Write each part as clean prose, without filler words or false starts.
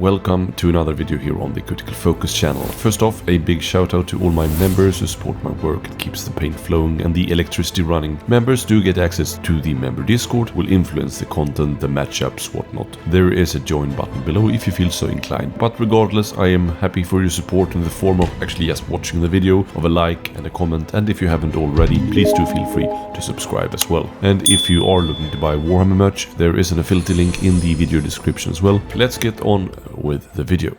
welcome to another video here on the Critical Focus channel. First off, a big shout out to all my members who support my work and keeps the paint flowing and the electricity running. Members do get access to the member Discord, will influence the content, the matchups, whatnot. There is a join button below if you feel so inclined. But regardless, I am happy for your support in the form of actually just watching the video, of a like and a comment, and if you haven't already, please do feel free to subscribe as well. And if you are looking to buy Warhammer merch, there is an affiliate link in the video description as well. Let's get on with the video.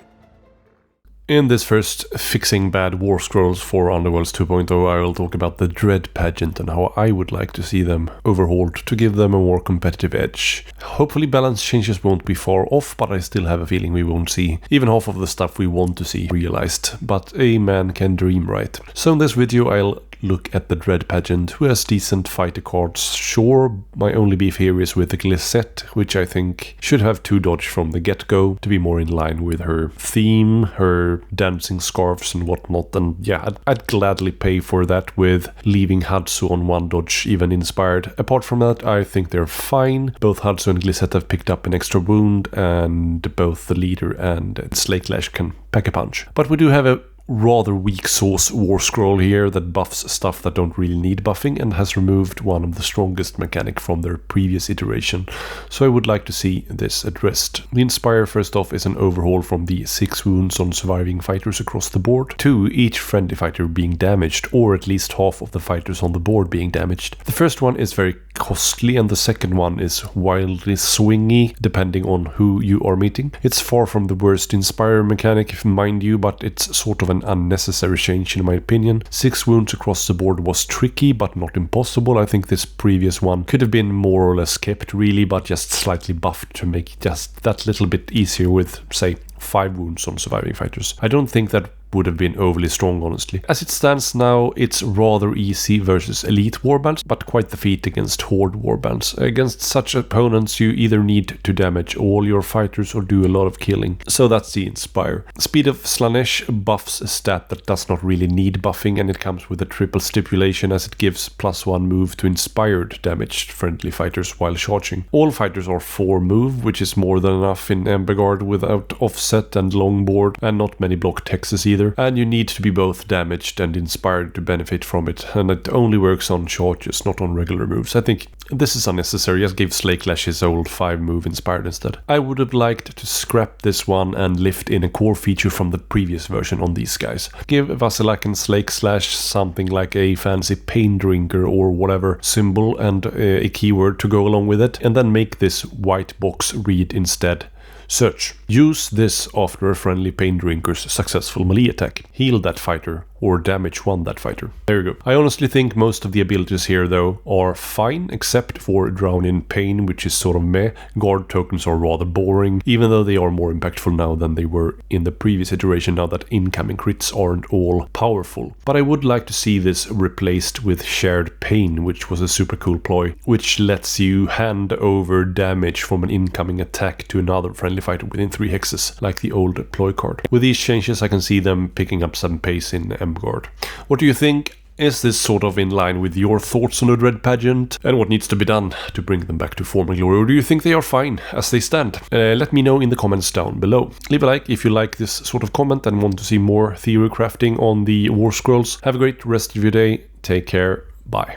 In this first Fixing Bad Warscrolls for Undwerworlds 2.0, I will talk about the Dread Pageant and how I would like to see them overhauled to give them a more competitive edge. Hopefully balance changes won't be far off, but I still have a feeling we won't see even half of the stuff we want to see realized. But a man can dream, right? So in this video I'll look at the Dread Pageant, who has decent fighter cards. Sure, my only beef here is with the Glissette, which I think should have 2 dodge from the get-go to be more in line with her theme, her dancing scarves and whatnot. And yeah, I'd gladly pay for that with leaving Hadsu on 1 dodge, even inspired. Apart from that, I think they're fine. Both Hadsu and Glissette have picked up an extra wound, and both the leader and Slakelash can pack a punch. But we do have a rather weak sauce Warscroll here that buffs stuff that don't really need buffing and has removed one of the strongest mechanic from their previous iteration, so I would like to see this addressed. The Inspire, first off, is an overhaul from the 6 wounds on surviving fighters across the board to each friendly fighter being damaged, or at least half of the fighters on the board being damaged. The first one is very costly and the second one is wildly swingy depending on who you are meeting. It's far from the worst Inspire mechanic, mind you, but it's sort of an unnecessary change in my opinion. 6 wounds across the board was tricky but not impossible. I think this previous one could have been more or less kept really, but just slightly buffed to make it just that little bit easier with, say, 5 wounds on surviving fighters. I don't think that would have been overly strong, honestly. As it stands now, it's rather easy versus elite warbands, but quite the feat against horde warbands. Against such opponents, you either need to damage all your fighters or do a lot of killing. So that's the Inspire. Speed of Slanesh buffs a stat that does not really need buffing, and it comes with a triple stipulation as it gives +1 move to inspired damaged friendly fighters while charging. All fighters are 4 move, which is more than enough in Embergard without offset and longboard, and not many block Texas either. And you need to be both damaged and inspired to benefit from it, and it only works on charges, not on regular moves. I think this is unnecessary. Just give Slakelash his old 5 move inspired instead. I would have liked to scrap this one and lift in a core feature from the previous version on these guys. Give Vasilak and Slakelash something like a fancy pain drinker or whatever symbol and a keyword to go along with it, and then make this white box read instead search. Use this after a friendly pain drinker's successful melee attack. Heal that fighter or damage 1 that fighter. There you go. I honestly think most of the abilities here though are fine, except for Drown in Pain, which is sort of meh. Guard tokens are rather boring, even though they are more impactful now than they were in the previous iteration, now that incoming crits aren't all powerful. But I would like to see this replaced with Shared Pain, which was a super cool ploy, which lets you hand over damage from an incoming attack to another friendly fighter within 3 hexes, like the old ploy card. With these changes I can see them picking up some pace in Embergard. What do you think? Is this sort of in line with your thoughts on the Dread Pageant and what needs to be done to bring them back to former glory, or do you think they are fine as they stand? Let me know in the comments down below. Leave a like if you like this sort of comment and want to see more theory crafting on the Warscrolls. Have a great rest of your day. Take care. Bye.